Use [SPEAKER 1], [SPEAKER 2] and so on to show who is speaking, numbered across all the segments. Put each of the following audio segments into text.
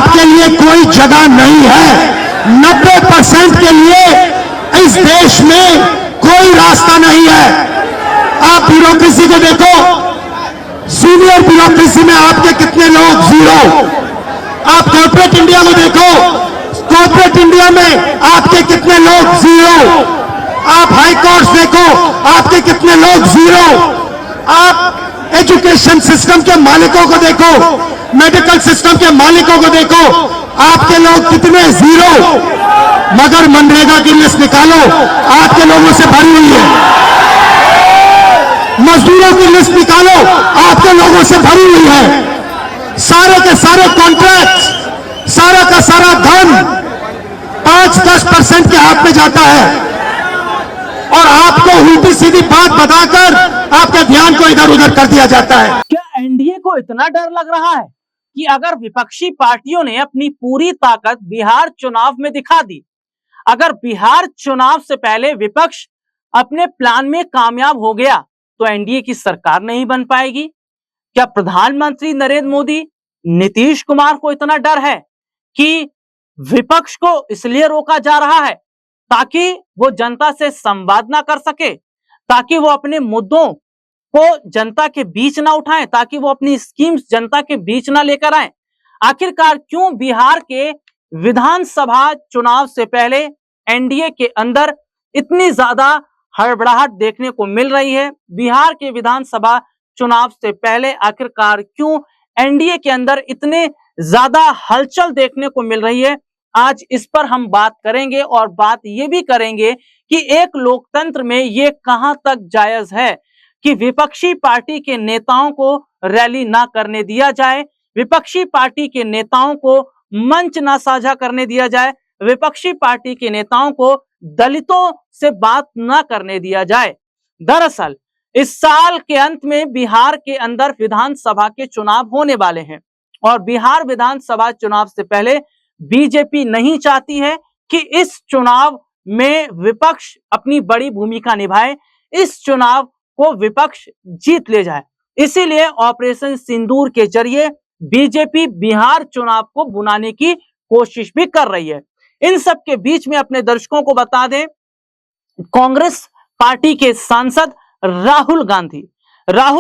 [SPEAKER 1] आपके लिए कोई जगह नहीं है। 90% के लिए इस देश में कोई रास्ता नहीं है। आप ब्यूरोक्रेसी को देखो, सीनियर ब्यूरोक्रेसी में आपके कितने लोग, जीरो। आप कॉर्पोरेट इंडिया को देखो, कॉर्पोरेट इंडिया में आपके कितने लोग, जीरो। आप हाई कोर्ट देखो, आपके कितने लोग, जीरो। आप एजुकेशन सिस्टम के मालिकों को देखो, मेडिकल सिस्टम के मालिकों को देखो, आपके लोग कितने, जीरो। मगर मनरेगा की लिस्ट निकालो, आपके लोगों से भरी हुई है। मजदूरों की लिस्ट निकालो, आपके लोगों से भरी हुई है। सारे के सारे कॉन्ट्रैक्ट, सारा का सारा धन 5-10% के हाथ में जाता है और आपको उल्टी सीधी बात बताकर आपके ध्यान को इधर उधर कर दिया जाता है।
[SPEAKER 2] क्या एनडीए को इतना डर लग रहा है कि अगर विपक्षी पार्टियों ने अपनी पूरी ताकत बिहार चुनाव में दिखा दी, अगर बिहार चुनाव से पहले विपक्ष अपने प्लान में कामयाब हो गया, तो एनडीए की सरकार नहीं बन पाएगी? क्या प्रधानमंत्री नरेंद्र मोदी, नीतीश कुमार को इतना डर है कि विपक्ष को इसलिए रोका जा रहा है ताकि वो जनता से संवाद ना कर सके, ताकि वो अपने मुद्दों को जनता के बीच ना उठाएं, ताकि वो अपनी स्कीम्स जनता के बीच ना लेकर आए? आखिरकार क्यों बिहार के विधानसभा चुनाव से पहले एनडीए के अंदर इतनी ज्यादा हड़बड़ाहट देखने को मिल रही है? बिहार के विधानसभा चुनाव से पहले आखिरकार क्यों एनडीए के अंदर इतने ज्यादा हलचल देखने को मिल रही है? आज इस पर हम बात करेंगे और बात ये भी करेंगे कि एक लोकतंत्र में ये कहां तक जायज है कि विपक्षी पार्टी के नेताओं को रैली ना करने दिया जाए, विपक्षी पार्टी के नेताओं को मंच ना साझा करने दिया जाए, विपक्षी पार्टी के नेताओं को दलितों से बात ना करने दिया जाए। दरअसल इस साल के अंत में बिहार के अंदर विधानसभा के चुनाव होने वाले हैं और बिहार विधानसभा चुनाव से पहले बीजेपी नहीं चाहती है कि इस चुनाव में विपक्ष अपनी बड़ी भूमिका निभाए, इस चुनाव को विपक्ष जीत ले जाए। इसीलिए ऑपरेशन सिंदूर के जरिए बीजेपी बिहार चुनाव को बुनाने की कोशिश भी कर रही है। इन सब के बीच में अपने दर्शकों को बता दें, कांग्रेस पार्टी के सांसद राहुल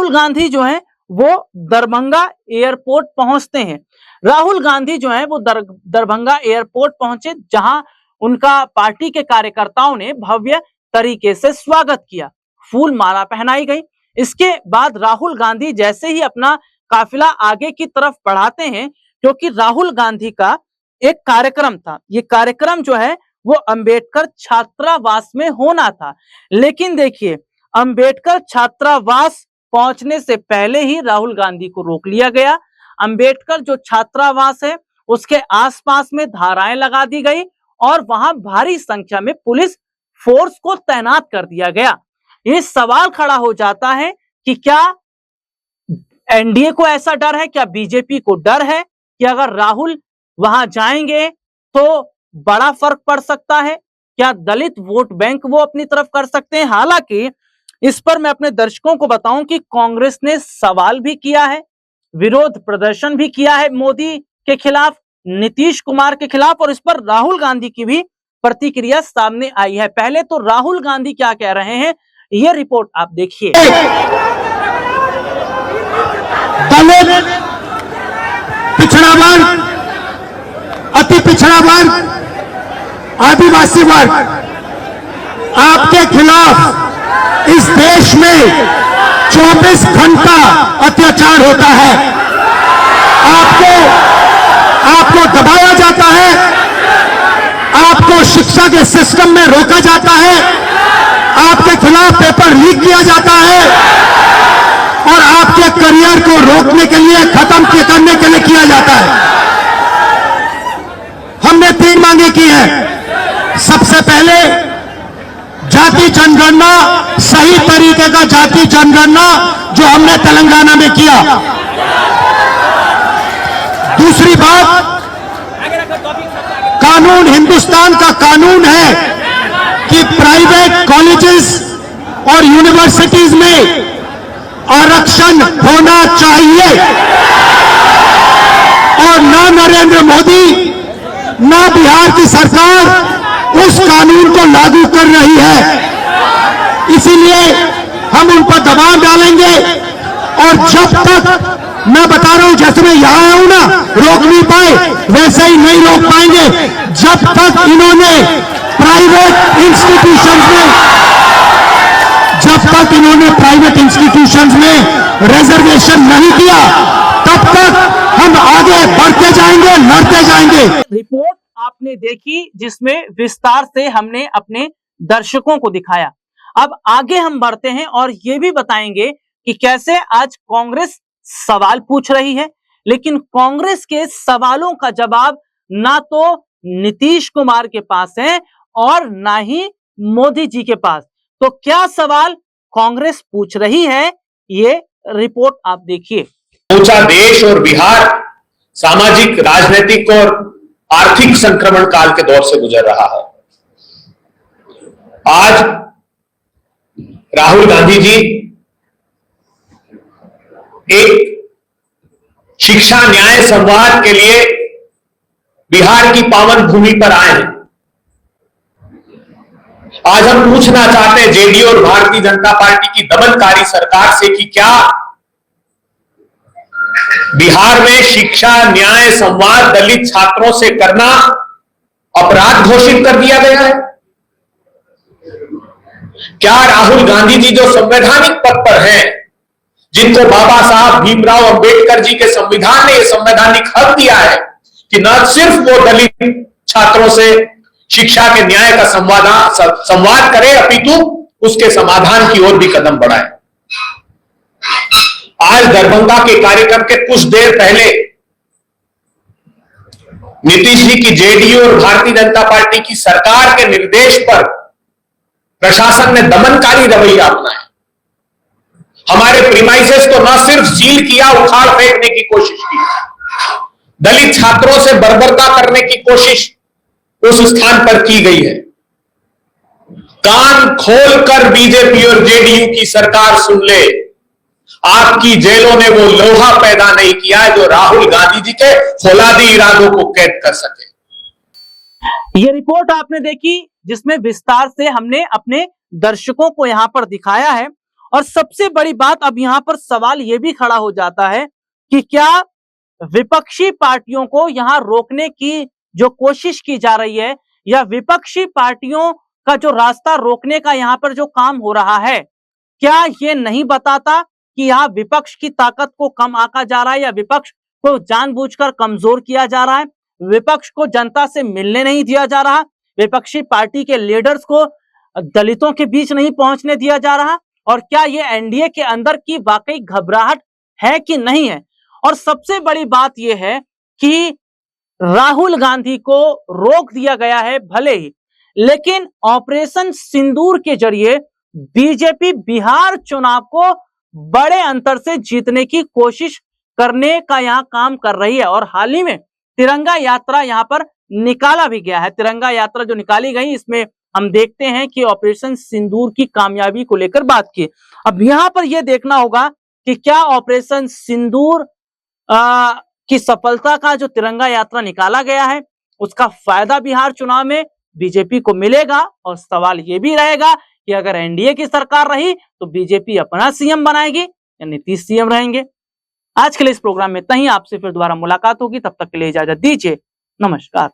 [SPEAKER 2] गांधी जो है वो दरभंगा एयरपोर्ट पहुंचते हैं। राहुल गांधी जो है वो दरभंगा एयरपोर्ट पहुंचे, जहां उनका पार्टी के कार्यकर्ताओं ने भव्य तरीके से स्वागत किया, फूल माला पहनाई गई। इसके बाद राहुल गांधी जैसे ही अपना काफिला आगे की तरफ बढ़ाते हैं, क्योंकि राहुल गांधी का एक कार्यक्रम था, ये कार्यक्रम जो है वो अंबेडकर छात्रावास में होना था। लेकिन देखिए, अंबेडकर छात्रावास पहुंचने से पहले ही राहुल गांधी को रोक लिया गया। अंबेडकर जो छात्रावास है उसके आसपास में धाराएं लगा दी गई और वहां भारी संख्या में पुलिस फोर्स को तैनात कर दिया गया। ये सवाल खड़ा हो जाता है कि क्या एनडीए को ऐसा डर है, क्या बीजेपी को डर है कि अगर राहुल वहां जाएंगे तो बड़ा फर्क पड़ सकता है? क्या दलित वोट बैंक वो अपनी तरफ कर सकते हैं? हालांकि इस पर मैं अपने दर्शकों को बताऊं कि कांग्रेस ने सवाल भी किया है, विरोध प्रदर्शन भी किया है मोदी के खिलाफ, नीतीश कुमार के खिलाफ, और इस पर राहुल गांधी की भी प्रतिक्रिया सामने आई है। पहले तो राहुल गांधी क्या कह रहे हैं, ये रिपोर्ट आप देखिए।
[SPEAKER 1] दलित, पिछड़ा वर्ग, अति पिछड़ा वर्ग, आदिवासी वर्ग, आपके खिलाफ इस देश में 24 घंटा अत्याचार होता है। आपको दबाया जाता है, आपको शिक्षा के सिस्टम में रोका जाता है, आपके खिलाफ पेपर लीक किया जाता है और आपके करियर को रोकने के लिए, खत्म करने के लिए किया जाता है। हमने 3 मांगे की है। सबसे पहले जाति जनगणना, सही तरीके का जाति जनगणना जो हमने तेलंगाना में किया। दूसरी बात, कानून, हिंदुस्तान का कानून है कि प्राइवेट कॉलेजेस और यूनिवर्सिटीज में आरक्षण होना चाहिए और नॉन नरेंद्र मोदी ना बिहार की सरकार उस कानून को लागू कर रही है। इसीलिए हम उन पर दबाव डालेंगे और जब तक, मैं बता रहा हूं, जैसे मैं यहां आया हूं ना, रोक नहीं पाए, वैसे ही नहीं रोक पाएंगे जब तक इन्होंने प्राइवेट इंस्टीट्यूशंस में रिजर्वेशन नहीं किया, तब तक हम आगे बढ़ते जाएंगे, लड़ते जाएंगे।
[SPEAKER 2] रिपोर्ट आपने देखी जिसमें विस्तार से हमने अपने दर्शकों को दिखाया। अब आगे हम बढ़ते हैं और ये भी बताएंगे कि कैसे आज कांग्रेस सवाल पूछ रही है, लेकिन कांग्रेस के सवालों का जवाब ना तो नीतीश कुमार के पास है और ना ही मोदी जी के पास। तो क्या सवाल कांग्रेस पूछ रही है, ये रिपोर्ट आप देखिए।
[SPEAKER 3] पूछा, देश और बिहार सामाजिक, राजनीतिक और आर्थिक संक्रमण काल के दौर से गुजर रहा है। आज राहुल गांधी जी एक शिक्षा न्याय संवाद के लिए बिहार की पावन भूमि पर आए हैं। आज हम पूछना चाहते हैं जेडीयू और भारतीय जनता पार्टी की दमनकारी सरकार से कि क्या बिहार में शिक्षा न्याय संवाद दलित छात्रों से करना अपराध घोषित कर दिया गया है? क्या राहुल गांधी जी जो संवैधानिक पद पर हैं, जिनको बाबा साहब भीमराव अंबेडकर जी के संविधान ने यह संवैधानिक हक दिया है कि न सिर्फ वो दलित छात्रों से शिक्षा के न्याय का संवाद करे, अपितु उसके समाधान की ओर भी कदम बढ़ाए। आज दरभंगा के कार्यक्रम के कुछ देर पहले नीतीश जी की जेडीयू और भारतीय जनता पार्टी की सरकार के निर्देश पर प्रशासन ने दमनकारी रवैया अपनाया। हमारे प्रीमाइसेस को न सिर्फ सील किया, उखाड़ फेंकने की कोशिश की, दलित छात्रों से बर्बरता करने की कोशिश उस स्थान पर की गई है। कान खोलकर बीजेपी और जेडीयू की सरकार सुन ले, आपकी जेलों ने वो लोहा पैदा नहीं किया है जो राहुल गांधी जी के फौलादी इरादों को कैद कर सके।
[SPEAKER 2] ये रिपोर्ट आपने देखी जिसमें विस्तार से हमने अपने दर्शकों को यहां पर दिखाया है। और सबसे बड़ी बात, अब यहां पर सवाल यह भी खड़ा हो जाता है कि क्या विपक्षी पार्टियों को यहां रोकने की जो कोशिश की जा रही है, या विपक्षी पार्टियों का जो रास्ता रोकने का यहां पर जो काम हो रहा है, क्या ये नहीं बताता कि यहाँ विपक्ष की ताकत को कम आंका जा रहा है, या विपक्ष को जानबूझकर कमजोर किया जा रहा है, विपक्ष को जनता से मिलने नहीं दिया जा रहा, विपक्षी पार्टी के लीडर्स को दलितों के बीच नहीं पहुंचने दिया जा रहा? और क्या ये एनडीए के अंदर की वाकई घबराहट है कि नहीं है? और सबसे बड़ी बात यह है कि राहुल गांधी को रोक दिया गया है भले ही, लेकिन ऑपरेशन सिंदूर के जरिए बीजेपी बिहार चुनाव को बड़े अंतर से जीतने की कोशिश करने का यहां काम कर रही है। और हाल ही में तिरंगा यात्रा यहां पर निकाला भी गया है। तिरंगा यात्रा जो निकाली गई, इसमें हम देखते हैं कि ऑपरेशन सिंदूर की कामयाबी को लेकर बात की। अब यहां पर यह देखना होगा कि क्या ऑपरेशन सिंदूर की सफलता का जो तिरंगा यात्रा निकाला गया है, उसका फायदा बिहार चुनाव में बीजेपी को मिलेगा। और सवाल यह भी रहेगा कि अगर एनडीए की सरकार रही तो बीजेपी अपना सीएम बनाएगी या नीतीश सीएम रहेंगे। आज के लिए इस प्रोग्राम में इतना ही। आपसे फिर दोबारा मुलाकात होगी, तब तक के लिए इजाजत दीजिए। नमस्कार।